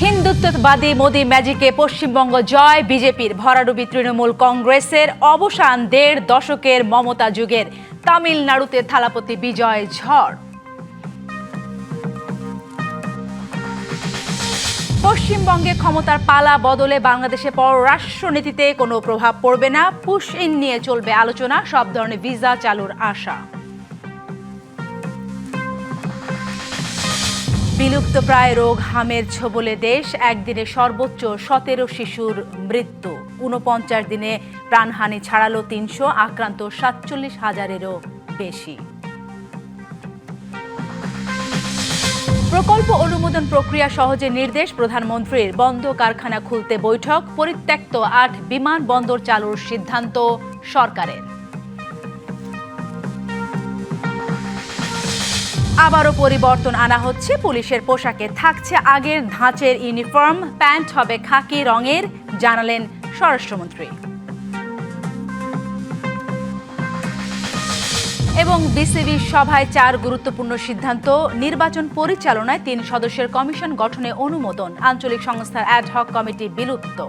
হিন্দুত্ববাদী মোদি ম্যাজিকে পশ্চিমবঙ্গ জয় বিজেপির, ভরাডুবি তৃণমূল কংগ্রেসের, অবসান ১.৫ দশকের মমতা যুগের, তামিলনাড়ুতে থালাপতি বিজয় ঝড়। পশ্চিমবঙ্গে ক্ষমতার পালা বদলে বাংলাদেশে পররাষ্ট্রনীতিতে কোনো প্রভাব পড়বে না, পুশ ইন নিয়ে চলবে আলোচনা, সব ধরনের ভিসা চালুর আশা। বিলুপ্তপ্রায় রোগ হামের ছোবলে দেশ, একদিনে সর্বোচ্চ ১৭ শিশুর মৃত্যু, ৪৯ দিনে প্রাণহানি ছাড়ালো ৩০০, আক্রান্ত ৪৭,০০০-এরও বেশি। প্রকল্প অনুমোদন প্রক্রিয়া সহজে নির্দেশ প্রধানমন্ত্রীর, বন্ধ কারখানা খুলতে বৈঠক, পরিত্যক্ত ৮ বিমানবন্দর চালুর সিদ্ধান্ত সরকারের। আবারও পরিবর্তন আনা হচ্ছে, পুলিশের পোশাকে থাকছে আগের ধাঁচের ইউনিফর্ম, প্যান্ট হবে খাকি রঙের, জানালেন স্বরাষ্ট্রমন্ত্রী। এবং বিসিবি সভায় ৪ গুরুত্বপূর্ণ সিদ্ধান্ত, নির্বাচন পরিচালনায় ৩ সদস্যের কমিশন গঠনে অনুমোদন, আঞ্চলিক সংস্থার অ্যাডহক কমিটি বিলুপ্ত।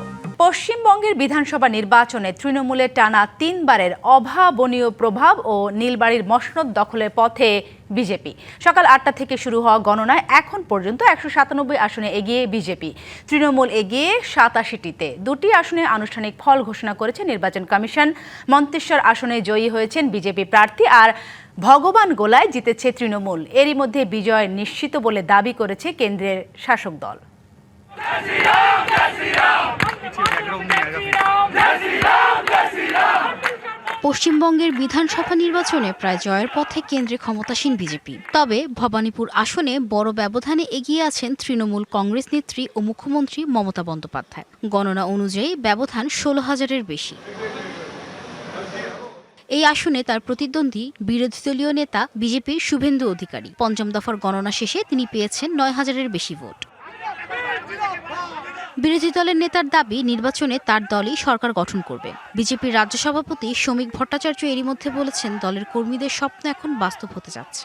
পশ্চিমবঙ্গের বিধানসভা নির্বাচনে তৃণমূলের টানা ৩ বারের অভাবনীয় প্রভাব ও নীলবাড়ির মসনদ দখলের পথে বিজেপি। সকাল ৮টা থেকে শুরু হওয়া গণনায় এখন পর্যন্ত ১৯৭ আসনে এগিয়ে বিজেপি, তৃণমূল এগিয়ে ৮৭টিতে। ২টি আসনে আনুষ্ঠানিক ফল ঘোষণা করেছে নির্বাচন কমিশন। মন্তেশ্বর আসনে জয়ী হয়েছেন বিজেপি প্রার্থী, আর ভগবান গোলায় জিতেছে তৃণমূল। এরই মধ্যে বিজয় নিশ্চিত বলে দাবি করেছে কেন্দ্রের শাসক দল। পশ্চিমবঙ্গের বিধানসভা নির্বাচনে প্রায় জয়ের পথে কেন্দ্রে ক্ষমতাসীন বিজেপি। তবে ভবানীপুর আসনে বড় ব্যবধানে এগিয়ে আছেন তৃণমূল কংগ্রেস নেত্রী ও মুখ্যমন্ত্রী মমতা বন্দ্যোপাধ্যায়। গণনা অনুযায়ী ব্যবধান ১৬,০০০-এর বেশি। এই আসনে তার প্রতিদ্বন্দ্বী বিরোধী দলীয় নেতা বিজেপির শুভেন্দু অধিকারী। পঞ্চম দফার গণনা শেষে তিনি পেয়েছেন ৯,০০০-এর বেশি ভোট। বিরোধী দলের নেতার দাবি, নির্বাচনে তার দলই সরকার গঠন করবে। বিজেপির রাজ্য সভাপতি শ্রমিক ভট্টাচার্য এরই মধ্যে বলেছেন, দলের কর্মীদের স্বপ্ন এখন বাস্তব হতে যাচ্ছে।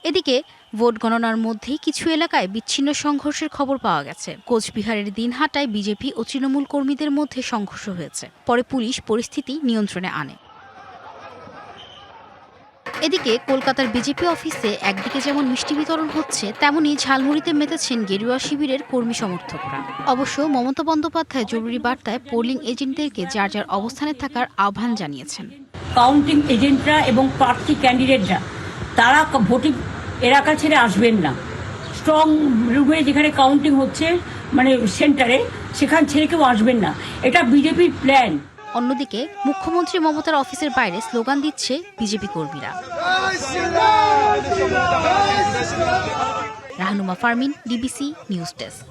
এদিকে ভোট গণনার মধ্যেই কিছু এলাকায় বিচ্ছিন্ন সংঘর্ষের খবর পাওয়া গেছে। কোচবিহারের দিনহাটায় বিজেপি ও তৃণমূল কর্মীদের মধ্যে সংঘর্ষ হয়েছে, পরে পুলিশ পরিস্থিতি নিয়ন্ত্রণে আনে। এদিকে কলকাতার বিজেপি অফিসে একদিকে যেমন মিষ্টি বিতরণ হচ্ছে, তেমনি ঝালমুড়িতে মেতেছেন গেরুয়া শিবিরের কর্মী সমর্থকরা। অবশ্য মমতা বন্দ্যোপাধ্যায় জরুরি বার্তায় পোলিং এজেন্টদেরকে যার যার অবস্থানে থাকার আহ্বান জানিয়েছেন। কাউন্টিং এজেন্টরা এবং প্রার্থী ক্যান্ডিডেটরা তারা ভোটিং এলাকা ছেড়ে আসবেন না। স্ট্রং রুমে যেখানে কাউন্টিং হচ্ছে, মানে সেন্টারে, সেখান ছেড়ে কেউ আসবেন না। এটা বিজেপির প্ল্যান। অন্যদিকে মুখ্যমন্ত্রী মমতার অফিসের বাইরে স্লোগান দিচ্ছে বিজেপি কর্মীরা। Rahnuma Farmin, DBC news desk.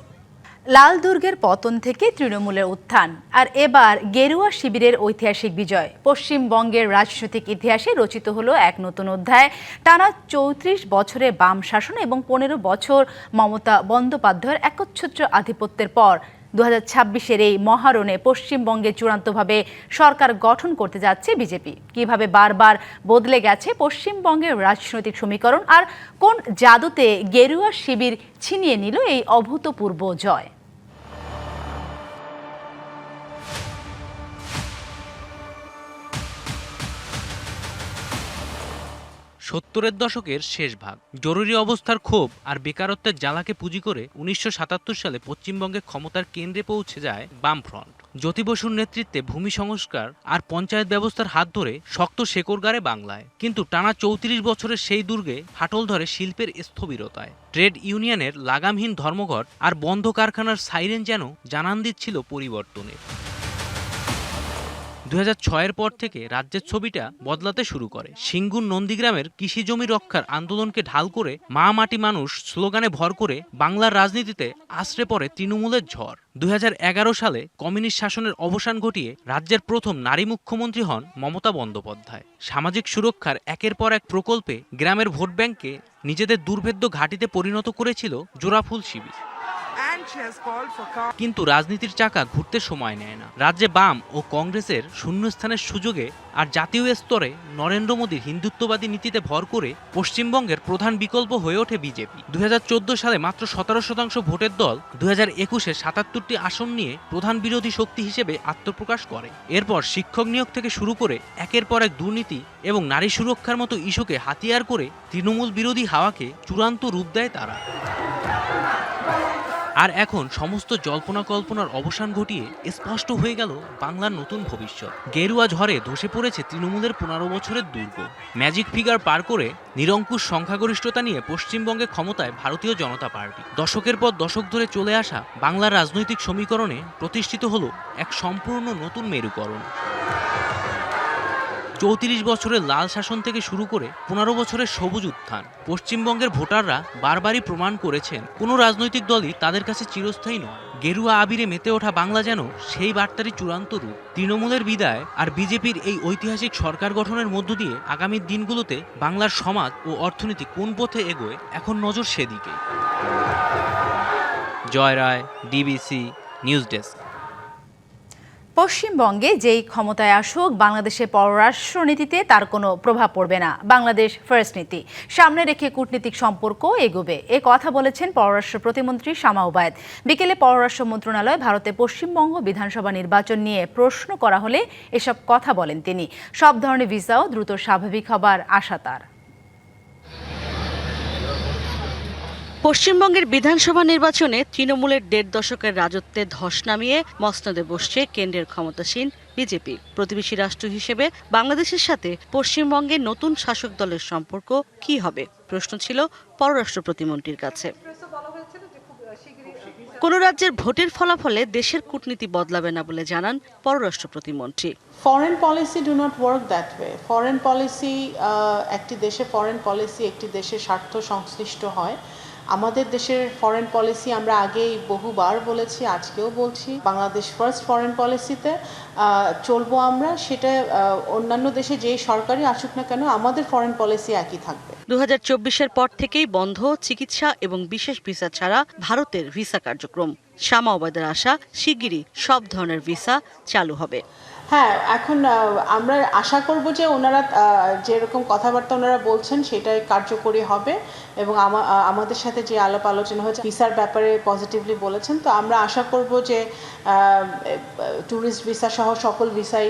লাল দুর্গের পতন থেকে তৃণমূলের উত্থান, আর এবার গেরুয়া শিবিরের ঐতিহাসিক বিজয়। পশ্চিমবঙ্গের রাজনৈতিক ইতিহাসে রচিত হলো এক নতুন অধ্যায়। টানা ৩৪ বছরে বাম শাসন এবং ১৫ বছর মমতা বন্দ্যোপাধ্যায়ের একচ্ছত্র আধিপত্যের পর ২০২৬-এর এই মহারণে পশ্চিমবঙ্গে চূড়ান্তভাবে সরকার গঠন করতে যাচ্ছে বিজেপি। কিভাবে বারবার বদলে গেছে পশ্চিমবঙ্গের রাজনৈতিক সমীকরণ, আর কোন জাদুতে গেরুয়া শিবির ছিনিয়ে নিল এই অভূতপূর্ব জয়। ৭০-এর দশকের শেষ ভাগ, জরুরি অবস্থার ক্ষোভ আর বেকারত্বের জ্বালাকে পুঁজি করে ১৯৭৭ সালে পশ্চিমবঙ্গে ক্ষমতার কেন্দ্রে পৌঁছে যায় বামফ্রন্ট। জ্যোতি বসুর নেতৃত্বে ভূমি সংস্কার আর পঞ্চায়েত ব্যবস্থার হাত ধরে শক্ত শেকড় গাড়ে বাংলায়। কিন্তু টানা ৩৪ বছরের সেই দুর্গে ফাটল ধরে শিল্পের স্থবিরতায়। ট্রেড ইউনিয়নের লাগামহীন ধর্মঘট আর বন্ধ কারখানার সাইরেন যেন জানান দিচ্ছিল পরিবর্তনের। ২০০৬-এর পর থেকে রাজ্যের ছবিটা বদলাতে শুরু করে। সিঙ্গুর নন্দীগ্রামের কৃষি জমি রক্ষার আন্দোলনকে ঢাল করে মা মাটি মানুষ স্লোগানে ভর করে বাংলার রাজনীতিতে আশ্রে পড়ে তৃণমূলের ঝড়। ২০১১ সালে কমিউনিস্ট শাসনের অবসান ঘটিয়ে রাজ্যের প্রথম নারী মুখ্যমন্ত্রী হন মমতা বন্দ্যোপাধ্যায়। সামাজিক সুরক্ষার একের পর এক প্রকল্পে গ্রামের ভোট ব্যাংককে নিজেদের দুর্ভেদ্য ঘাঁটিতে পরিণত করেছিল জোড়াফুল শিবির। And কিন্তু রাজনীতির চাকা ঘুরতে সময় নেয় না। রাজ্যে বাম ও কংগ্রেসের শূন্যস্থানের সুযোগে আর জাতীয় স্তরে নরেন্দ্র মোদীর হিন্দুত্ববাদী নীতিতে ভর করে পশ্চিমবঙ্গের প্রধান বিকল্প হয়ে ওঠে বিজেপি। 2014 সালে মাত্র 17% ভোটের দল 2021-এ 77টি আসন নিয়ে প্রধান বিরোধী শক্তি হিসেবে আত্মপ্রকাশ করে। এরপর শিক্ষক নিয়োগ থেকে শুরু করে একের পর এক দুর্নীতি এবং নারী সুরক্ষার মতো ইস্যুকে হাতিয়ার করে তৃণমূল বিরোধী হাওয়াকে চূড়ান্ত রূপ দেয় তারা। আর এখন সমস্ত জল্পনা কল্পনার অবসান ঘটিয়ে স্পষ্ট হয়ে গেল বাংলার নতুন ভবিষ্যৎ। গেরুয়া ঝড়ে ধসে পড়েছে তৃণমূলের 15 বছরের দুর্গ। ম্যাজিক ফিগার পার করে নিরঙ্কুশ সংখ্যাগরিষ্ঠতা নিয়ে পশ্চিমবঙ্গে ক্ষমতায় ভারতীয় জনতা পার্টি। দশকের পর দশক ধরে চলে আসা বাংলার রাজনৈতিক সমীকরণে প্রতিষ্ঠিত হলো এক সম্পূর্ণ নতুন মেরুকরণ। 34 বছরের লাল শাসন থেকে শুরু করে 15 বছরের সবুজ উত্থান। পশ্চিমবঙ্গের ভোটাররা বারবারই প্রমাণ করেছেন কোনো রাজনৈতিক দলই তাদের কাছে চিরস্থায়ী নয়। গেরুয়া আবিরে মেতে ওঠা বাংলা যেন সেই বার্তারই চূড়ান্ত রূপ। তৃণমূলের বিদায় আর বিজেপির এই ঐতিহাসিক সরকার গঠনের মধ্য দিয়ে আগামী দিনগুলোতে বাংলার সমাজ ও অর্থনীতি কোন পথে এগোয়, এখন নজর সেদিকে। জয় রায়, ডিবিসি নিউজ ডেস্ক। পশ্চিমবঙ্গে যেই ক্ষমতায় আসুক বাংলাদেশের পররাষ্ট্রনীতিতে তার কোনো প্রভাব পড়বে না। বাংলাদেশ ফার্স্ট নীতি সামনে রেখে কূটনীতিক সম্পর্ক এগোবে, এ কথা বলেছেন পররাষ্ট্র প্রতিমন্ত্রী শামা ওবায়েদ। বিকেলে পররাষ্ট্র মন্ত্রণালয় ভারতে পশ্চিমবঙ্গ বিধানসভা নির্বাচন নিয়ে প্রশ্ন করা হলে এসব কথা বলেন তিনি। সব ধরনের ভিসাও দ্রুত স্বাভাবিক হবার আশা তার। পশ্চিমবঙ্গের বিধানসভা নির্বাচনে তৃণমূলের 1.5 দশকের রাজত্বে ধস নামিয়ে মসনদে বসছে কেন্দ্রের ক্ষমতাসীন বিজেপি। প্রতিবেশী রাষ্ট্র হিসেবে বাংলাদেশের সাথে পশ্চিমবঙ্গের নতুন শাসক দলের সম্পর্ক কী হবে, প্রশ্ন ছিল পররাষ্ট্র প্রতিমন্ত্রীর কাছে। কোন রাজ্যের ভোটের ফলাফলে দেশের কূটনীতি বদলাবে না বলে জানান পররাষ্ট্র প্রতিমন্ত্রী। Foreign policy do not work that way. Foreign policy একটি দেশে ফরেন পলিসি একটি দেশের স্বার্থ সংশ্লিষ্ট হয়। আমাদের দেশের ফরেন পলিসি আমরা আগেই বহুবার বলেছি, আজকেও বলছি, বাংলাদেশ ফার্স্ট ফরেন পলিসিতে চলবো আমরা। সেটা অন্যান্য দেশে যে সরকারই আসুক না কেন আমাদের ফরেন পলিসি একই থাকবে। 2024-এর পর থেকেই বন্ধ চিকিৎসা এবং বিশেষ ভিসা ছাড়া ভারতের ভিসা কার্যক্রম। শামা ওবায়েদের আশা শিগগিরই সব ধরনের ভিসা চালু হবে। হ্যাঁ, এখন আমরা আশা করব যে ওনারা যেরকম কথাবার্তা ওনারা বলছেন সেটাই কার্যকরী হবে এবং আমাদের সাথে যে আলাপ আলোচনা হয়েছে ভিসার ব্যাপারে পজিটিভলি বলেছেন। তো আমরা আশা করব যে ট্যুরিস্ট ভিসা সহ সকল ভিসাই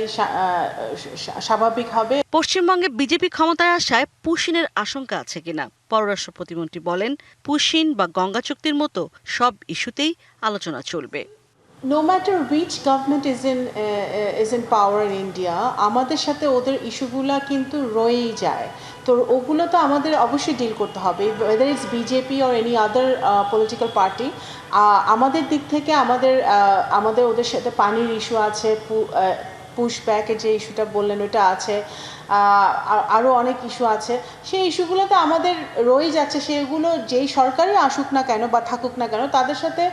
স্বাভাবিক হবে। পশ্চিমবঙ্গে বিজেপি ক্ষমতায় আসায় পুশিনের আশঙ্কা আছে কিনা পররাষ্ট্র প্রতিমন্ত্রী বলেন, পুশিন বা গঙ্গা চুক্তির মতো সব ইস্যুতেই আলোচনা চলবে। No matter which government is in power in India, আমাদের সাথে ওদের ইস্যুগুলা কিন্তু রয়েই যায়। তো ওগুলো তো আমাদের অবশ্যই ডিল করতে হবে, whether it's BJP or any other political party। আমাদের দিক থেকে আমাদের ওদের সাথে পানির ইস্যু আছে, পুশব্যাকের যে ইস্যুটা বললেন ওইটা আছে, আরও অনেক ইস্যু আছে। সেই ইস্যুগুলোতে আমাদের রয়ে যাচ্ছে, সেগুলো যেই সরকারই আসুক না কেন বা থাকুক না কেন তাদের সাথে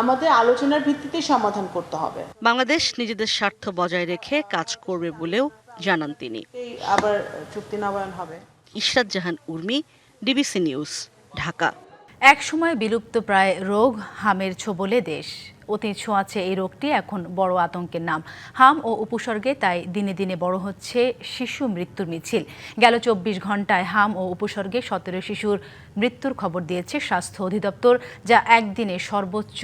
আমাদের আলোচনার ভিত্তিতেই সমাধান করতে হবে। বাংলাদেশ নিজেদের স্বার্থ বজায় রেখে কাজ করবে বলেও জানান তিনি। আবার চুক্তি নবায়ন হবে। ইশরাত জাহান উর্মি, ডিবিসি নিউজ, ঢাকা। একসময় বিলুপ্ত প্রায় রোগ হামের ছোবলে দেশ। অতি ছোঁয়াচে এই রোগটি এখন বড় আতঙ্কের নাম। হাম ও উপসর্গে তাই দিনে দিনে বড় হচ্ছে শিশু মৃত্যুর মিছিল। গেল 24 ঘন্টায় হাম ও উপসর্গে 17 শিশুর মৃত্যুর খবর দিয়েছে স্বাস্থ্য অধিদপ্তর, যা একদিনে সর্বোচ্চ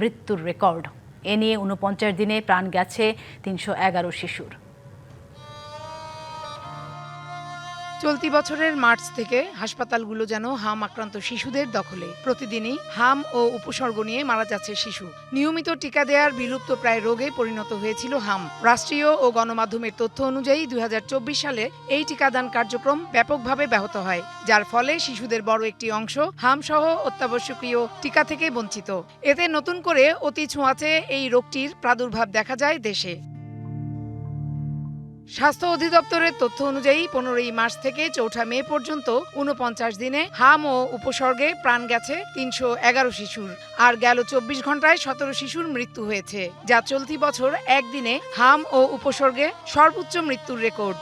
মৃত্যুর রেকর্ড। এ নিয়ে 49 দিনে প্রাণ গেছে 311 শিশুর। চলতি বছরের মার্চ থেকে হাসপাতালগুলো যেন হাম আক্রান্ত শিশুদের দখলে। প্রতিদিনই হাম ও উপসর্গ নিয়ে মারা যাচ্ছে শিশু। নিয়মিত টিকা দেওয়ার বিলুপ্ত প্রায় রোগে পরিণত হয়েছিল হাম। রাষ্ট্রীয় ও গণমাধ্যমের তথ্য অনুযায়ী 2024 সালে এই টিকাদান কার্যক্রম ব্যাপকভাবে ব্যাহত হয়, যার ফলে শিশুদের বড় একটি অংশ হাম সহ অত্যাবশ্যকীয় টিকা থেকে বঞ্চিত। এতে নতুন করে অতি ছোঁয়াচে এই রোগটির প্রাদুর্ভাব দেখা যায় দেশে। স্বাস্থ্য অধিদপ্তরের তথ্য অনুযায়ী 15ই মার্চ থেকে 4 মে পর্যন্ত 49 দিনে হাম ও উপসর্গে প্রাণ গেছে 311 শিশুর। আর গেল 24 ঘন্টায় 17 শিশুর মৃত্যু হয়েছে, যা চলতি বছর একদিনে হাম ও উপসর্গে সর্বোচ্চ মৃত্যুর রেকর্ড।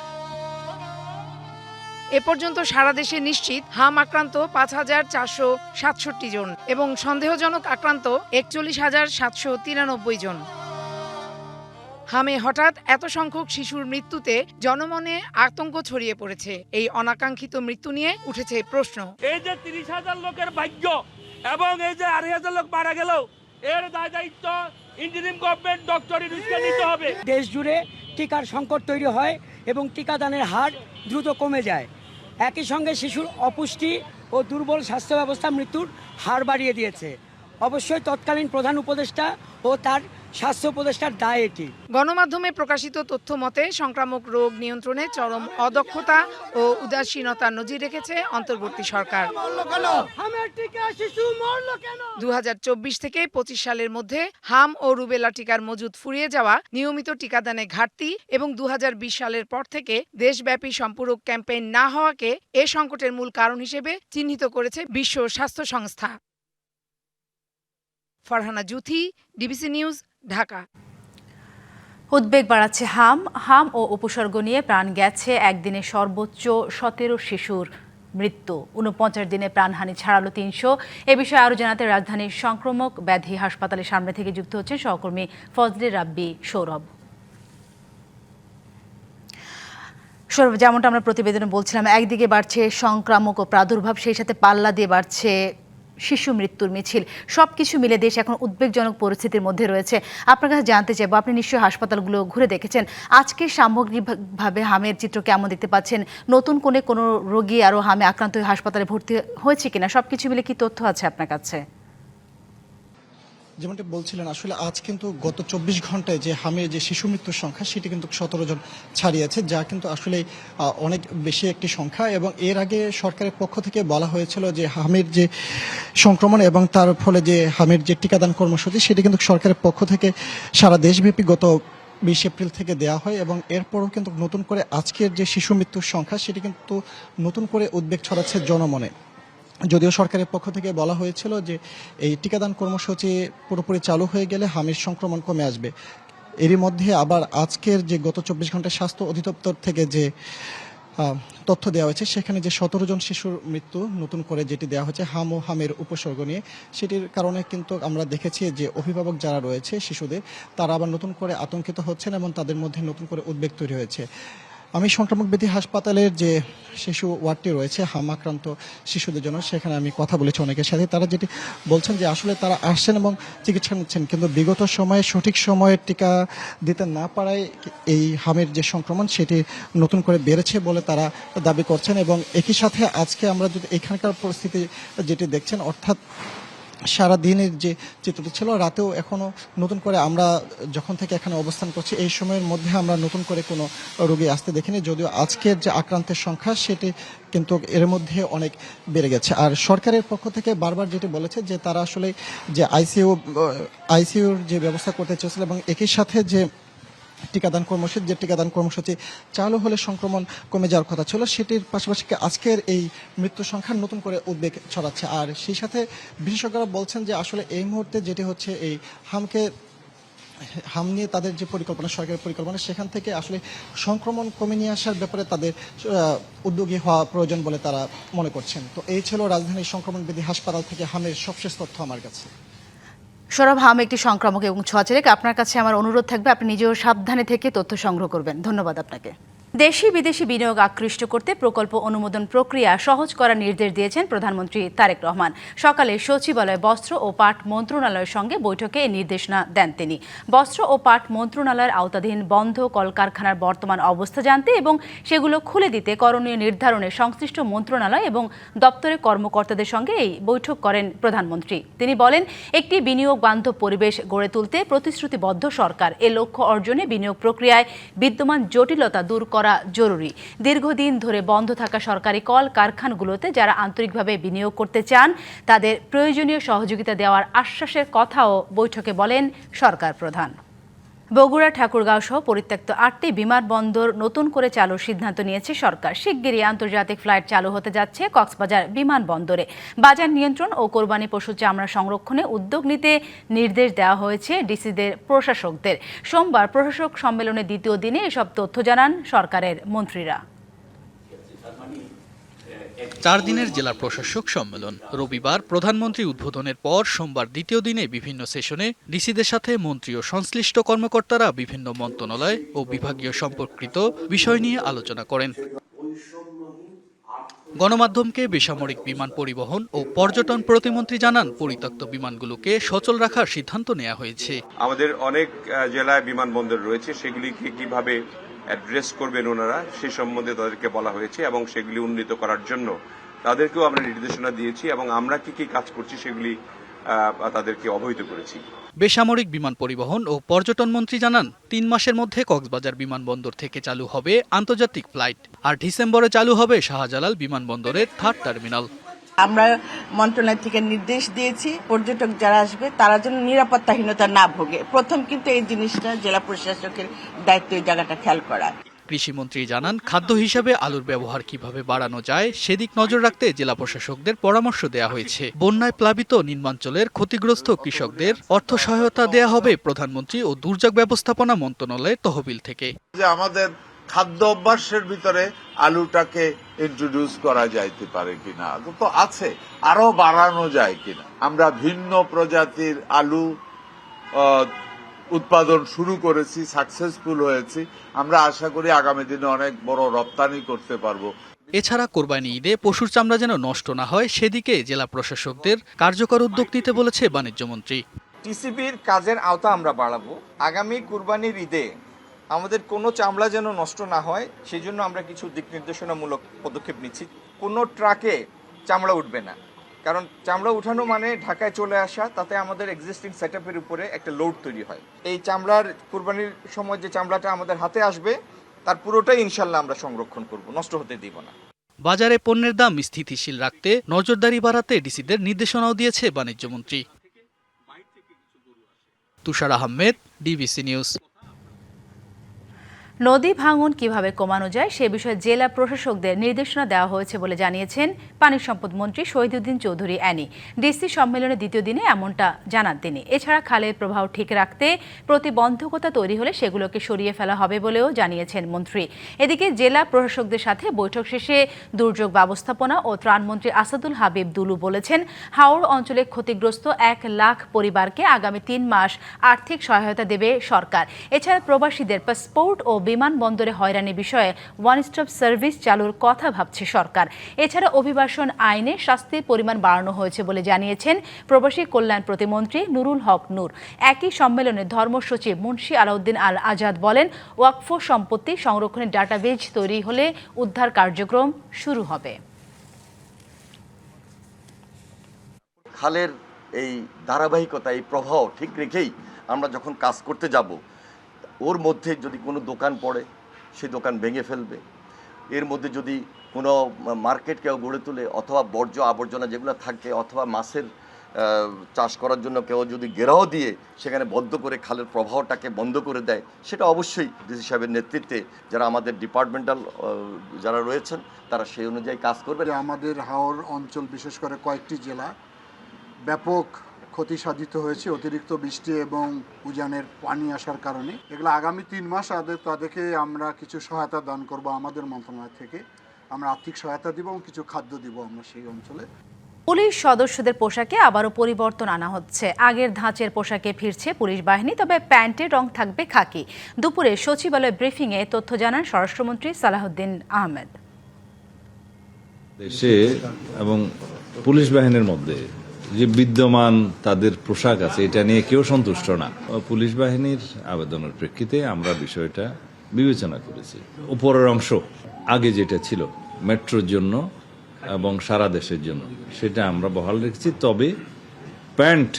এ পর্যন্ত সারা দেশে নিশ্চিত হাম আক্রান্ত ৫,৪৬৭ জন এবং সন্দেহজনক আক্রান্ত ৪১,৭৯৩ জন। হামে হঠাৎ এত সংখ্যক শিশুর মৃত্যুতে জনমনে আতঙ্ক ছড়িয়ে পড়েছে। এই অনাকাঙ্ক্ষিত মৃত্যু নিয়ে উঠেছে প্রশ্ন। এই যে ৩০,০০০ লোকের ভাগ্য এবং এই যে ২৫,০০০ লোক মারা গেল, এর দায় দায়িত্ব ইন্টারিম গভর্নমেন্ট ডক্টর ইউনূসকে নিতে হবে। দেশ জুড়ে টিকার সংকট তৈরি হয় এবং টিকাদানের হার দ্রুত কমে যায়। একই সঙ্গে শিশুর অপুষ্টি ও দুর্বল স্বাস্থ্য ব্যবস্থা মৃত্যুর হার বাড়িয়ে দিয়েছে। অবশ্যই তৎকালীন প্রধান উপদেষ্টা ও তার স্বাস্থ্য উপদেষ্টার দায় এটি। গণমাধ্যমে প্রকাশিত তথ্য মতে সংক্রামক রোগ নিয়ন্ত্রণে চরম অদক্ষতা ও উদাসীনতা নজির রেখেছে অন্তর্বর্তী সরকার। ২০২৪ থেকে ২৫ সালের মধ্যে হাম ও রুবেলা টিকার মজুদ ফুরিয়ে যাওয়া, নিয়মিত টিকাদানে ঘাটতি এবং ২০২০ সালের পর থেকে দেশব্যাপী সম্পূরক ক্যাম্পেইন না হওয়াকে এ সংকটের মূল কারণ হিসেবে চিহ্নিত করেছে বিশ্ব স্বাস্থ্য সংস্থা। Farhana Juthi, DBC news, Dhaka. উদ্বেগ বাড়াচ্ছে হাম ও উপসর্গ নিয়ে প্রাণ গেছে একদিনে সর্বোচ্চ ১৭ শিশুর মৃত্যু, ৪৯ দিনে প্রাণহানি ছাড়ালো ৩০০। এ বিষয়ে আরও জানাতে রাজধানীর সংক্রামক ব্যাধি হাসপাতালের সামনে থেকে যুক্ত হচ্ছেন সহকর্মী ফজলে রাব্বি সৌরভ। সৌরভ, যেমনটা আমরা প্রতিবেদনে বলছিলাম, একদিকে বাড়ছে সংক্রামক ও প্রাদুর্ভাব, সেই সাথে পাল্লা দিয়ে বাড়ছে শিশু মৃত্যুর মিছিল। সবকিছু মিলে দেশ এখন উদ্বেগজনক পরিস্থিতির মধ্যে রয়েছে। আপনার কাছে জানতে চাইবো, আপনি নিশ্চয়ই হাসপাতালগুলো ঘুরে দেখেছেন, আজকে সামগ্রিকভাবে হামের চিত্র কেমন দেখতে পাচ্ছেন? নতুন কোনো রোগী আরও হামে আক্রান্ত হয়ে হাসপাতালে ভর্তি হয়েছে কিনা, সবকিছু মিলে কি তথ্য আছে আপনার কাছে? যেমনটি বলছিলেন, আসলে আজ কিন্তু গত ২৪ ঘন্টায় যে হামের যে শিশু মৃত্যুর সংখ্যা সেটি কিন্তু ১৭ জন ছাড়িয়েছে, যা কিন্তু আসলে অনেক বেশি একটি সংখ্যা। এবং এর আগে সরকারের পক্ষ থেকে বলা হয়েছিল যে হামের যে সংক্রমণ এবং তার ফলে যে হামের যে টিকাদান কর্মসূচি সেটি কিন্তু সরকারের পক্ষ থেকে সারা দেশব্যাপী গত ২০ এপ্রিল থেকে দেওয়া হয়। এবং এরপরও কিন্তু নতুন করে আজকের যে শিশু মৃত্যুর সংখ্যা সেটি কিন্তু নতুন করে উদ্বেগ ছড়াচ্ছে জনমনে। যদিও সরকারের পক্ষ থেকে বলা হয়েছিল যে এই টিকাদান কর্মসূচি পুরোপুরি চালু হয়ে গেলে হামের সংক্রমণ কমে আসবে, এরই মধ্যে আবার আজকের যে গত ২৪ ঘন্টা স্বাস্থ্য অধিদপ্তর থেকে যে তথ্য দেওয়া হয়েছে সেখানে যে ১৭ জন শিশুর মৃত্যু নতুন করে যেটি দেওয়া হয়েছে হাম ও হামের উপসর্গ নিয়ে, সেটির কারণে কিন্তু আমরা দেখেছি যে অভিভাবক যারা রয়েছে শিশুদের, তারা আবার নতুন করে আতঙ্কিত হচ্ছেন এবং তাদের মধ্যে নতুন করে উদ্বেগ তৈরি হয়েছে। আমি সংক্রামক ব্যাধি হাসপাতালের যে শিশু ওয়ার্ডটি রয়েছে হাম আক্রান্ত শিশুদের জন্য, সেখানে আমি কথা বলেছি অনেকের সাথে। তারা যেটি বলছেন যে আসলে তারা আসছেন এবং চিকিৎসা নিচ্ছেন, কিন্তু বিগত সময়ে সঠিক সময়ে টিকা দিতে না পারায় এই হামের যে সংক্রমণ সেটি নতুন করে বেড়েছে বলে তারা দাবি করছেন। এবং একই সাথে আজকে আমরা যদি এখানকার পরিস্থিতি যেটি দেখছেন, অর্থাৎ সারা দিনের যে চিত্রটি ছিল, রাতেও এখনো নতুন করে আমরা যখন থেকে এখানে অবস্থান করছি এই সময়ের মধ্যে আমরা নতুন করে কোনো রোগী আসতে দেখিনি, যদিও আজকের যে আক্রান্তের সংখ্যা সেটি কিন্তু এর মধ্যে অনেক বেড়ে গেছে। আর সরকারের পক্ষ থেকে বারবার যেটি বলেছে যে তারা আসলে যে আইসিইউর যে ব্যবস্থা করতে চেয়েছিল এবং একই সাথে যে টিকাদান কর্মসূচি চালু হলে সংক্রমণ কমে যাওয়ার কথা ছিল, সেটির পাশাপাশি আজকের এই মৃত্যু সংখ্যা নতুন করে উদ্বেগ ছড়াচ্ছে। আর সেই সাথে বিশেষজ্ঞরা বলছেন যে আসলে এই মুহূর্তে যেটি হচ্ছে এই হাম নিয়ে তাদের যে পরিকল্পনা, সরকারের পরিকল্পনা, সেখান থেকে আসলে সংক্রমণ কমে নিয়ে আসার ব্যাপারে তাদের উদ্যোগী হওয়া প্রয়োজন বলে তারা মনে করছেন। তো এই ছিল রাজধানীর সংক্রমণ ব্যাধি হাসপাতাল থেকে হামের সবশেষ তথ্য আমার কাছে। সৌরভ, হাম একটি সংক্রামক এবং ছোঁয়াচে। আপনার কাছে আমার অনুরোধ থাকবে আপনি নিজেও সাবধানে থেকে তথ্য সংগ্রহ করবেন। ধন্যবাদ আপনাকে। দেশি বিদেশি বিনিয়োগ আকৃষ্ট করতে প্রকল্প অনুমোদন প্রক্রিয়া সহজ করার নির্দেশ দিয়েছেন প্রধানমন্ত্রী তারেক রহমান। সকালে সচিবালয়, বস্ত্র ও পাট মন্ত্রণালয়ের সঙ্গে বৈঠকে এই নির্দেশনা দেন তিনি। বস্ত্র ও পাট মন্ত্রণালয়ের আওতাধীন বন্ধ কলকারখানার বর্তমান অবস্থা জানতে এবং সেগুলো খুলে দিতে করণীয় নির্ধারণে সংশ্লিষ্ট মন্ত্রণালয় এবং দপ্তরের কর্মকর্তাদের সঙ্গে এই বৈঠক করেন প্রধানমন্ত্রী। তিনি বলেন, একটি বিনিয়োগ বান্ধব পরিবেশ গড়ে তুলতে প্রতিশ্রুতিবদ্ধ সরকার। এ লক্ষ্য অর্জনে বিনিয়োগ প্রক্রিয়ায় বিদ্যমান জটিলতা দূর করা জরুরি। দীর্ঘদিন ধরে বন্ধ থাকা সরকারি কল কারখানাগুলোতে যারা আন্তরিকভাবে বিনিয়োগ করতে চান তাদের প্রয়োজনীয় সহযোগিতা দেওয়ার আশ্বাসের কথাও বৈঠকে বলেন সরকার প্রধান। বগুড়া, ঠাকুরগাঁও সহ পরিত্যক্ত ৮টি বিমানবন্দর নতুন করে চালুর সিদ্ধান্ত নিয়েছে সরকার। শিগগিরই আন্তর্জাতিক ফ্লাইট চালু হতে যাচ্ছে কক্সবাজার বিমানবন্দরে। বাজার নিয়ন্ত্রণ ও কোরবানি পশু চামড়া সংরক্ষণে উদ্যোগ নিতে নির্দেশ দেওয়া হয়েছে ডিসিদের প্রশাসকদের। সোমবার প্রশাসক সম্মেলনের দ্বিতীয় দিনে এসব তথ্য জানান সরকারের মন্ত্রীরা। 4 দিনের জেলা প্রশাসক সম্মেলন রবিবার প্রধানমন্ত্রী উদ্বোধনের পর সোমবার দ্বিতীয় দিনে বিভিন্ন সেশনে ডিসিদের সাথে মন্ত্রী ও সংশ্লিষ্ট কর্মকর্তারা বিভিন্ন মন্ত্রণালয় ও বিভাগীয় সম্পর্কিত বিষয় নিয়ে আলোচনা করেন। গণমাধ্যমকে বেসামরিক বিমান পরিবহন ও পর্যটন প্রতিমন্ত্রী জানান, পরিত্যক্ত বিমানগুলোকে সচল রাখার সিদ্ধান্ত নেওয়া হয়েছে। আমাদের অনেক জেলায় বিমানবন্দর রয়েছে, সেগুলিকে কিভাবে অ্যাড্রেস করবেন ওনারা সে সম্বন্ধে তাদেরকে বলা হয়েছে এবং সেগুলি উন্নীত করার জন্য তাদেরকেও আমরা নির্দেশনা দিয়েছি এবং আমরা কি কি কাজ করছি সেগুলি তাদেরকে অবহিত করেছি। বেসামরিক বিমান পরিবহন ও পর্যটন মন্ত্রী জানান, 3 মাসের মধ্যে কক্সবাজার বিমানবন্দর থেকে চালু হবে আন্তর্জাতিক ফ্লাইট, আর ডিসেম্বরে চালু হবে শাহজালাল বিমানবন্দরের 3rd টার্মিনাল। আমরা মন্ত্রণালয় থেকে নির্দেশ দিয়েছি পর্যটক যারা আসবে তারা যেন নিরাপত্তাহীনতা না ভোগে। প্রথম কিন্তু এই জিনিসটা জেলা প্রশাসকের দায়িত্ব, এই জায়গাটা খেয়াল করা। কৃষিমন্ত্রী জানান, খাদ্য হিসেবে আলুর ব্যবহার কিভাবে বাড়ানো যায় সেদিক নজর রাখতে জেলা প্রশাসকদের পরামর্শ দেওয়া হয়েছে। বন্যায় প্লাবিত নিম্নাঞ্চলের ক্ষতিগ্রস্ত কৃষকদের অর্থ সহায়তা দেয়া হবে প্রধানমন্ত্রী ও দুর্যোগ ব্যবস্থাপনা মন্ত্রণালয়ের তহবিল থেকে। যে আমাদের খাদ্য অভ্যাসের ভিতরে আলুটাকে ইন্ট্রোডিউস করা যাইতে পারে কিনা, তো আছে, আরো বাড়ানো যায় কিনা। আমরা ভিন্ন প্রজাতির আলু উৎপাদন শুরু করেছি, সাকসেসফুল হয়েছি। আমরা আশা করি আগামী দিনে অনেক বড় রপ্তানি করতে পারবো। এছাড়া কোরবানি ঈদে পশুর চামড়া যেন নষ্ট না হয় সেদিকে জেলা প্রশাসকদের কার্যকর উদ্যোগ নিতে বলেছে বাণিজ্য মন্ত্রী। টিসিবির কাজের আওতা আমরা বাড়াবো। আগামী কুরবানির ঈদে আমাদের কোনো চামড়া যেন নষ্ট না হয় সেই জন্য আমরা কিছু দিক নির্দেশনামূলক পদক্ষেপ নিচ্ছি। কোনো ট্রাকে চামড়া উঠবে না, কারণ চামড়া উঠানো মানে ঢাকায় চলে আসা, তাতে আমাদের এক্সিস্টিং সেটআপের উপরে একটা লোড তৈরি হয়। এই চামড়ার কুরবানির সময় যে চামড়াটা আমাদের হাতে আসবে তার পুরোটাই ইনশাল্লাহ আমরা সংরক্ষণ করব, নষ্ট হতে দিব না। বাজারে পণ্যের দাম স্থিতিশীল রাখতে নজরদারি বাড়াতে ডিসিদের নির্দেশনাও দিয়েছে বাণিজ্য মন্ত্রী। তুষার আহমেদ, ডিবিসি নিউজ। নদী ভাঙন কিভাবে কমানো যায় সে বিষয়ে জেলা প্রশাসকদের নির্দেশনা দেওয়া হয়েছে বলে জানিয়েছেন পানি সম্পদ মন্ত্রী শহীদুদ্দিন চৌধুরী অ্যানি। ডিসি সম্মেলনের দ্বিতীয় দিনে এমনটা জানান তিনি। এছাড়া খালের প্রবাহ ঠিক রাখতে প্রতিবন্ধকতা তৈরি হলে সেগুলোকে সরিয়ে ফেলা হবে বলেও জানিয়েছেন মন্ত্রী। এদিকে জেলা প্রশাসকদের সাথে বৈঠক শেষে দুর্যোগ ব্যবস্থাপনা ও ত্রাণমন্ত্রী আসাদুল হাবিব দুলু বলেছেন, হাওড় অঞ্চলে ক্ষতিগ্রস্ত 1 লাখ পরিবারকে আগামী 3 মাস আর্থিক সহায়তা দেবে সরকার। এছাড়া প্রবাসীদের পাসপোর্ট ও বিমানবন্দরে হয়রানি বিষয়ে ওয়ান স্টপ সার্ভিস চালুর কথা ভাবছে সরকার। এছাড়া অভিবাসন আইনে শাস্তির পরিমাণ বাড়ানো হয়েছে বলে জানিয়েছেন প্রবাসী কল্যাণ প্রতিমন্ত্রী নুরুল হক নূর। একই সম্মেলনে ধর্ম সচিব মুন্সি আলাউদ্দিন আল আজাদ বলেন, ওয়াকফ সম্পত্তি সংরক্ষণের ডাটাবেজ তৈরি হলে উদ্ধার কার্যক্রম শুরু হবে। খালের এই ধারাবাহিকতা, এই প্রবাহ ঠিক রেখেই আমরা যখন কাজ করতে যাব, ওর মধ্যে যদি কোনো দোকান পড়ে সেই দোকান ভেঙে ফেলবে, এর মধ্যে যদি কোনো মার্কেট কেউ গড়ে তোলে অথবা বর্জ্য আবর্জনা যেগুলো থাকে অথবা মাছের চাষ করার জন্য কেউ যদি ঘেরাও দিয়ে সেখানে বদ্ধ করে খালের প্রবাহটাকে বন্ধ করে দেয়, সেটা অবশ্যই ডিসি সাহেবের নেতৃত্বে যারা আমাদের ডিপার্টমেন্টাল যারা রয়েছেন তারা সেই অনুযায়ী কাজ করবে। আমাদের হাওর অঞ্চল বিশেষ করে কয়েকটি জেলা ব্যাপক ক্ষতি সাধিত হয়েছে অতিরিক্ত বৃষ্টি এবং উজানের পানি আসার কারণে। এগুলো আগামী 3 মাস তাদেরকে আমরা কিছু সহায়তা দান করব। আমাদের মন্ত্রণালয় থেকে আমরা আর্থিক সহায়তা দিব এবং কিছু খাদ্য দিব আমরা সেই অঞ্চলে। পুলিশ সদস্যদের পোশাকে আবারও পরিবর্তন আনা হচ্ছে। আগের ধাঁচের পোশাকে ফিরছে পুলিশ বাহিনী, তবে প্যান্টের রং থাকবে খাকি। দুপুরে সচিবালয় ব্রিফিংয়ে তথ্য জানান স্বরাষ্ট্রমন্ত্রী সালাহুদ্দিন আহমেদ। দেশে এবং পুলিশ বাহিনীর মধ্যে যে বিদ্যমান তাদের পোশাক আছে এটা নিয়ে কেউ সন্তুষ্ট না। পুলিশ বাহিনীর আবেদনের প্রেক্ষিতে আমরা বিষয়টা বিবেচনা করেছি। উপরের অংশ আগে যেটা ছিল মেট্রোর জন্য এবং সারা দেশের জন্য সেটা আমরা বহাল রেখেছি, তবে প্যান্ট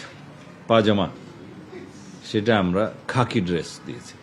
পাজামা সেটা আমরা খাকি ড্রেস দিয়েছি।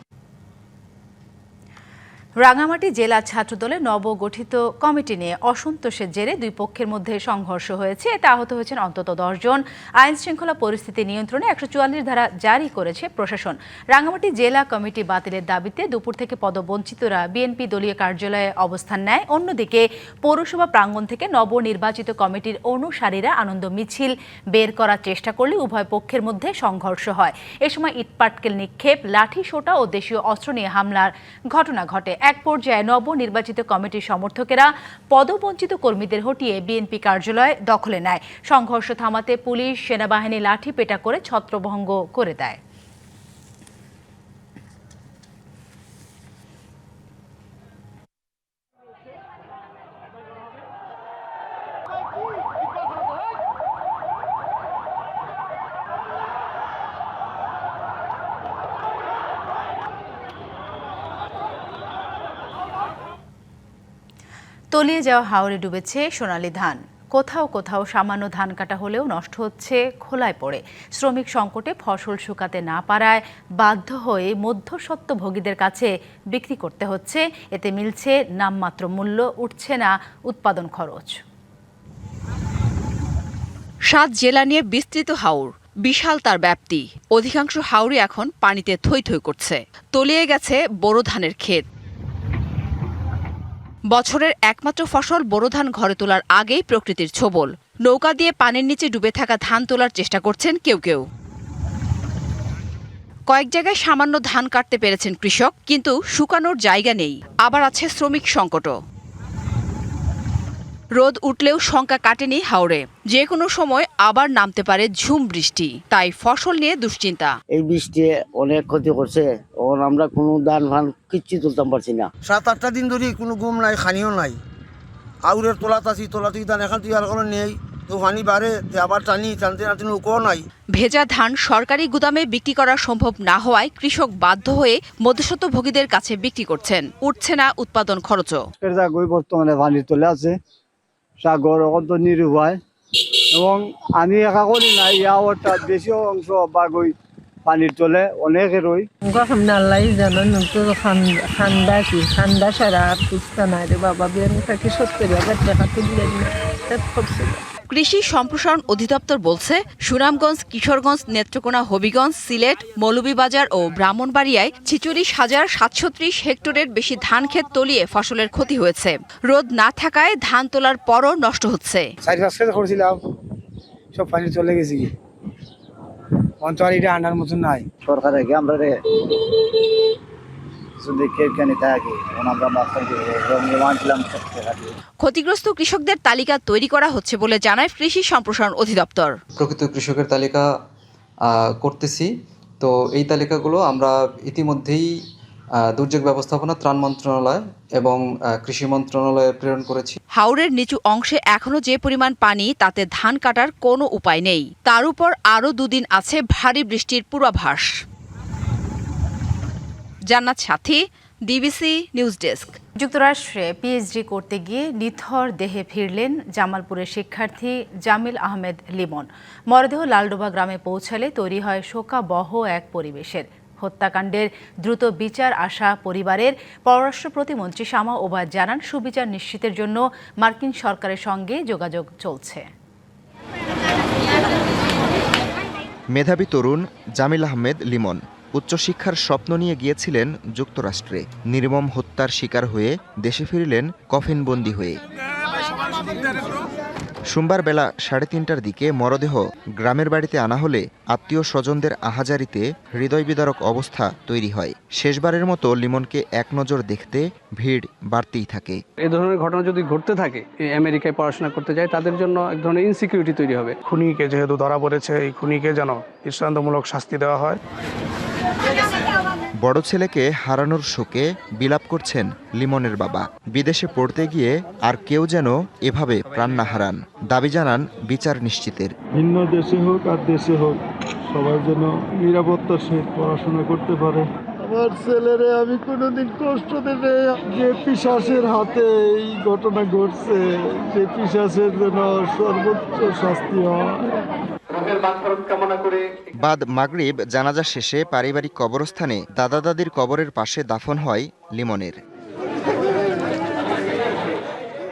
রাঙামাটি জেলা ছাত্রদলের নবগঠিত কমিটি নিয়ে অসন্তোষের জেরে দুই পক্ষের মধ্যে সংঘর্ষ হয়েছে। এতে আহত হয়েছেন অন্তত 10 জন। আইন শৃঙ্খলা পরিস্থিতি নিয়ন্ত্রণে 144 ধারা জারি করেছে প্রশাসন। রাঙামাটি জেলা কমিটি বাতিলের দাবিতে দুপুর থেকে পদবঞ্চিতরা বিএনপি দলীয় কার্যালয়ে অবস্থান নেয়। অন্যদিকে পৌরসভা প্রাঙ্গণ থেকে নবনির্বাচিত কমিটির অনুসারীরা আনন্দ মিছিল বের করার চেষ্টা করলে উভয় পক্ষের মধ্যে সংঘর্ষ হয়। এ সময় ইটপাটকেল নিক্ষেপ, লাঠি সোঁটা ও দেশীয় অস্ত্র নিয়ে হামলার ঘটনা ঘটে। এক পর্যায়ে নবনির্বাচিত কমিটির সমর্থকেরা পদবঞ্চিত কর্মীদের হটিয়ে বিএনপি কার্যালয় দখলে নেয়। সংঘর্ষ থামাতে পুলিশ সেনাবাহিনী লাঠিপেটা করে ছত্রভঙ্গ করে দেয়। তলিয়ে যাওয়া হাওরে ডুবেছে সোনালী ধান। কোথাও কোথাও সামান্য ধান কাটা হলেও নষ্ট হচ্ছে খোলায় পড়ে। শ্রমিক সংকটে ফসল শুকাতে না পারায় বাধ্য হয়ে মধ্যস্বত্বভোগীদের কাছে বিক্রি করতে হচ্ছে। এতে মিলছে নামমাত্র মূল্য, উঠছে না উৎপাদন খরচ। 7 জেলা নিয়ে বিস্তৃত হাওর, বিশাল তার ব্যাপ্তি। অধিকাংশ হাওরই এখন পানিতে থই থই করছে। তলিয়ে গেছে বোরো ধানের ক্ষেত। বছরের একমাত্র ফসল বোরো ধান ঘরে তোলার আগেই প্রকৃতির ছোবল। নৌকা দিয়ে পানির নিচে ডুবে থাকা ধান তোলার চেষ্টা করছেন কেউ কেউ। কয়েক জায়গায় সামান্য ধান কাটতে পেরেছেন কৃষক, কিন্তু শুকানোর জায়গা নেই। আবার আছে শ্রমিক সংকটও। রোদ উঠলেও শঙ্কা কাটেনি হাওরে। যে কোনো সময় আবার নামতে পারে ঝুম বৃষ্টি, তাই ফসল নিয়ে দুশ্চিন্তা। এই বৃষ্টি অনেক ক্ষতি করছে, আমরা কোনো ধান ফান কিচ্ছু তুলতাম পারছি না। 7-8টা দিন ধরে কোনো ঘুম নাই, খানিও নাই। আউরের তোলা তুই ধান এখন তুই আর কোনো নেই, তো পানি বাড়ে আবার টানতে নৌকাও নাই। ভেজা ধান সরকারি গুদামে বিক্রি করা সম্ভব না হওয়ায় কৃষক বাধ্য হয়ে মধ্যস্বত্বভোগীদের কাছে বিক্রি করছেন। উঠছে না উৎপাদন খরচও। বর্তমানে পানি তোলে আছে, সাগর অত নিরুপায়, এবং আমি একা করি না, ইয়াওয়ারটা বেশি অংশ বাগই পানির তোলে অনেকে রই। গরম নাল্লাই জানো তো ঠান্ডা সারা আর কিছু নাই রে বাবা। বিয়ানি থাকি 70,000 টাকা তুললেন না। কৃষি সম্প্রসারণ অধিদপ্তর বলছে, সুনামগঞ্জ, কিশোরগঞ্জ, নেত্রকোনা, হবিগঞ্জ, সিলেট, মৌলভীবাজার ও ব্রাহ্মণবাড়িয়ায় 46,730 হেক্টরের বেশি ধান ক্ষেত তলিয়ে ফসলের ক্ষতি হয়েছে। রোদ না থাকায় ধান তোলার পরও নষ্ট হচ্ছে। সব পানি চলে গেছে, অঞ্চল আনার মতো নাই। সরকার আমরা ক্ষতিগ্রস্ত কৃষকদের তালিকা তৈরি করা হচ্ছে বলে জানায় কৃষি সম্প্রসারণ অধিদপ্তর। প্রকৃত কৃষকের তালিকা করতেছি, তো এই তালিকাগুলো আমরা ইতিমধ্যেই দুর্যোগ ব্যবস্থাপনা, ত্রাণ মন্ত্রণালয় এবং কৃষি মন্ত্রণালয়ে প্রেরণ করেছি। হাওরের নিচু অংশে এখনো যে পরিমাণ পানি, তাতে ধান কাটার কোনো উপায় নেই। তার উপর আরও 2 দিন আছে ভারী বৃষ্টির পূর্বাভাস। জান্নাত সাথী, ডিবিসি নিউজ ডেস্ক। যুক্তরাষ্ট্রে পিএইচডি করতে গিয়ে নিথর দেহে ফিরলেন জামালপুরের শিক্ষার্থী জামিল আহমেদ লিমন। মরদেহ লালডোবা গ্রামে পৌঁছালে তৈরি হয় শোকাবহ এক পরিবেশের। হত্যাকাণ্ডের দ্রুত বিচার আশা পরিবারের। পররাষ্ট্র প্রতিমন্ত্রী শামা ওবায়দ জানান, সুবিচার নিশ্চিতের জন্য মার্কিন সরকারের সঙ্গে যোগাযোগ চলছে। মেধাবী তরুণ জামিল আহমেদ লিমন উচ্চশিক্ষার স্বপ্ন নিয়ে গিয়েছিলেন যুক্তরাষ্ট্রে। নির্মম হত্যার শিকার হয়ে দেশে ফিরলেন কফিনবন্দি হয়ে। সোমবার বেলা 3:30টার দিকে মরদেহ গ্রামের বাড়িতে আনা হলে আত্মীয় স্বজনদের আহাজারিতে হৃদয় বিদারক অবস্থা তৈরি হয়। শেষবারের মতো লিমনকে এক নজর দেখতে ভিড় বাড়তেই থাকে। এই ধরনের ঘটনা যদি ঘটতে থাকে, আমেরিকায় পড়াশোনা করতে যায়, তাদের জন্য এক ধরনের ইনসিকিউরিটি তৈরি হবে। খুনিকে যেহেতু ধরা পড়েছে, এই খুনিকে যেন দৃষ্টান্তমূলক শাস্তি দেওয়া হয়। বড় ছেলেকে হারানোর শোকে বিলাপ করছেন লিমনের বাবা। বিদেশে পড়তে গিয়ে আর কেউ যেন এভাবে প্রাণ না হারান দাবি জানান বিচার নিশ্চিতের। ভিন্ন দেশে হোক আর দেশে হোক, সবাই যেন নিরাপত্তার সহিত পড়াশোনা করতে পারে। আমার ছেলেরে আমি কোনোদিন কষ্ট দেবে, যে পিশাচের হাতে এই ঘটনা ঘটছে, যে পিশাচের জন্য সর্বোচ্চ শাস্তি হয়। বাদ মাগরিব জানাজা শেষে পারিবারিক কবরস্থানে দাদা দাদির কবরের পাশে দাফন হয় লিমনের।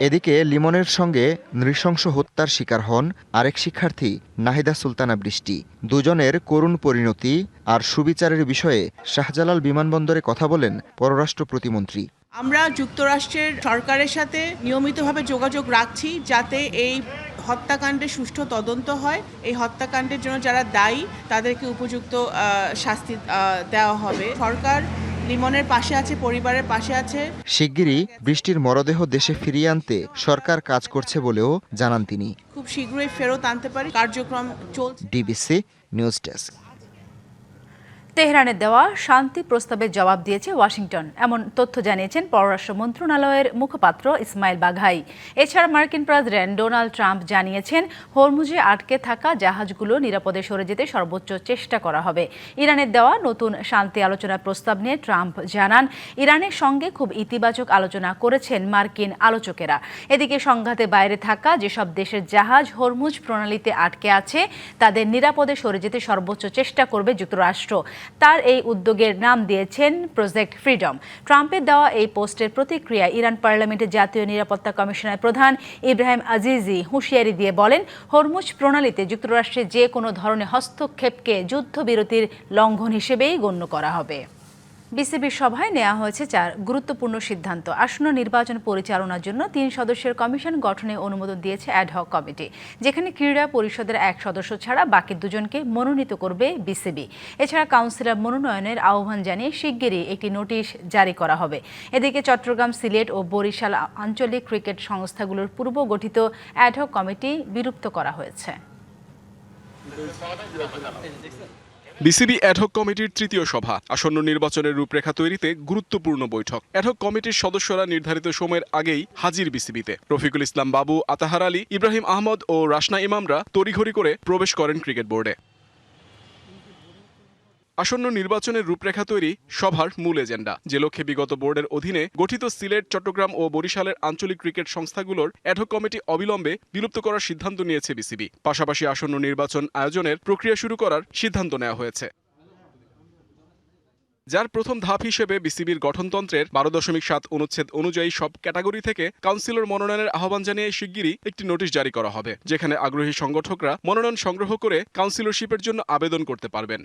এদিকে লিমনের সঙ্গে নৃশংস হত্যার শিকার হন আরেক শিক্ষার্থী নাহিদা সুলতানা বৃষ্টি। দুজনের করুণ পরিণতি আর সুবিচারের বিষয়ে শাহজালাল বিমানবন্দরে কথা বলেন পররাষ্ট্র প্রতিমন্ত্রী। আমরা যুক্তরাষ্ট্রের সরকারের সাথে নিয়মিতভাবে যোগাযোগ রাখছি, যাতে এই হত্যাকাণ্ডের সুষ্ঠু তদন্ত হয়। এই হত্যাকাণ্ডের জন্য যারা দায়ী তাদেরকে উপযুক্ত শাস্তি দেওয়া হবে। সরকার লিমনের পাশে আছে, পরিবারের পাশে আছে। শিগগিরই বৃষ্টির মরদেহ দেশে ফিরিয়ে আনতে সরকার কাজ করছে বলেও জানান তিনি। খুব শীঘ্রই ফেরত আনতে পারি, কার্যক্রম চলছে। DBC news desk. তেহরানের দেওয়া শান্তি প্রস্তাবের জবাব দিয়েছে ওয়াশিংটন, এমন তথ্য জানিয়েছেন পররাষ্ট্র মন্ত্রণালয়ের মুখপাত্র ইসমাইল বাঘাই। এছাড়া মার্কিন প্রেসিডেন্ট ডোনাল্ড ট্রাম্প জানিয়েছেন হরমুজে আটকে থাকা জাহাজগুলো নিরাপদে সরে যেতে সর্বোচ্চ চেষ্টা করা হবে। ইরানের দেওয়া নতুন শান্তি আলোচনার প্রস্তাব নিয়ে ট্রাম্প জানান ইরানের সঙ্গে খুব ইতিবাচক আলোচনা করেছেন মার্কিন আলোচকেরা। এদিকে সংঘাতের বাইরে থাকা যেসব দেশের জাহাজ হরমুজ প্রণালীতে আটকে আছে তাদের নিরাপদে সরে যেতে সর্বোচ্চ চেষ্টা করবে যুক্তরাষ্ট্র। তার এই উদ্যোগের নাম দিয়েছেন প্রজেক্ট ফ্রিডম। ট্রাম্পের দেওয়া এই পোস্টের প্রতিক্রিয়া ইরান পার্লামেন্টের জাতীয় নিরাপত্তা কমিশনের প্রধান ইব্রাহিম আজিজি হুঁশিয়ারি দিয়ে বলেন হরমুজ প্রণালীতে যুক্তরাষ্ট্রের যে কোনো ধরনের হস্তক্ষেপকে যুদ্ধবিরতির লঙ্ঘন হিসেবেই গণ্য করা হবে। বিসিবির সভায় নেওয়া হয়েছে 4 গুরুত্বপূর্ণ সিদ্ধান্ত। আসন্ন নির্বাচন পরিচালনার জন্য 3 সদস্যের কমিশন গঠনে অনুমোদন দিয়েছে অ্যাডহক কমিটি, যেখানে ক্রীড়া পরিষদের 1 সদস্য ছাড়া বাকি 2 জনকে মনোনীত করবে বিসিবি। এছাড়া কাউন্সিলর মনোনয়নের আহ্বান জানিয়ে শিগগিরই একটি নোটিশ জারি করা হবে। এদিকে চট্টগ্রাম, সিলেট ও বরিশাল আঞ্চলিক ক্রিকেট সংস্থাগুলোর পূর্ব গঠিত অ্যাডহক কমিটি বিলুপ্ত করা হয়েছে। বিসিবি অ্যাডহক কমিটির 3য় সভা, আসন্ন নির্বাচনের রূপরেখা তৈরিতে গুরুত্বপূর্ণ বৈঠক। অ্যাডহক কমিটির সদস্যরা নির্ধারিত সময়ের আগেই হাজির বিসিবিতে। রফিকুল ইসলাম বাবু, আতাহার আলী, ইব্রাহিম আহমদ ও রাশনা ইমামরা তড়িঘড়ি করে প্রবেশ করেন ক্রিকেট বোর্ডে। আসন্ন নির্বাচনের রূপরেখা তৈরি সভার মূল এজেন্ডা, যে লক্ষ্যে বিগত বোর্ডের অধীনে গঠিত সিলেট, চট্টগ্রাম ও বরিশালের আঞ্চলিক ক্রিকেট সংস্থাগুলোর অ্যাডহক কমিটি অবিলম্বে বিলুপ্ত করার সিদ্ধান্ত নিয়েছে বিসিবি। পাশাপাশি আসন্ন নির্বাচন আয়োজনের প্রক্রিয়া শুরু করার সিদ্ধান্ত নেওয়া হয়েছে, যার প্রথম ধাপ হিসেবে বিসিবির গঠনতন্ত্রের 12.7 অনুচ্ছেদ অনুযায়ী সব ক্যাটাগরি থেকে কাউন্সিলর মনোনয়নের আহ্বান জানিয়ে শিগগিরই একটি নোটিশ জারি করা হবে, যেখানে আগ্রহী সংগঠকরা মনোনয়ন সংগ্রহ করে কাউন্সিলরশিপের জন্য আবেদন করতে পারবেন।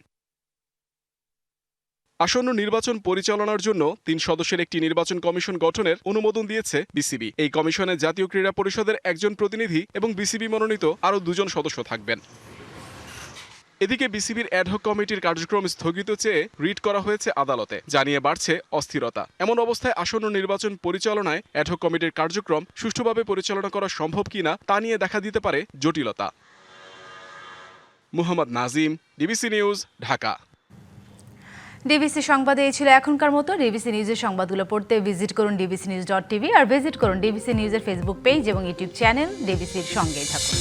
আসন্ন নির্বাচন পরিচালনার জন্য 3 সদস্যের একটি নির্বাচন কমিশন গঠনের অনুমোদন দিয়েছে বিসিবি। এই কমিশনে জাতীয় ক্রীড়া পরিষদের 1 জন প্রতিনিধি এবং বিসিবি মনোনীত আরও 2 জন সদস্য থাকবেন। এদিকে বিসিবির অ্যাডহক কমিটির কার্যক্রম স্থগিত চেয়ে রিট করা হয়েছে আদালতে, জানিয়ে বাড়ছে অস্থিরতা। এমন অবস্থায় আসন্ন নির্বাচন পরিচালনায় অ্যাডহক কমিটির কার্যক্রম সুষ্ঠুভাবে পরিচালনা করা সম্ভব কিনা তা নিয়ে দেখা দিতে পারে জটিলতা। Muhammad Nazim, DBC news, Dhaka. DBC সংবাদে এই ছিল এখনকার মতো। ডিবিসি নিউজের সংবাদগুলো পড়তে ভিজিট করুন dbcnews.tv আর ভিজিট করুন ডিবিসি নিউজের ফেসবুক পেজ এবং ইউটিউব চ্যানেল। ডিবিসির সঙ্গেই থাকুন।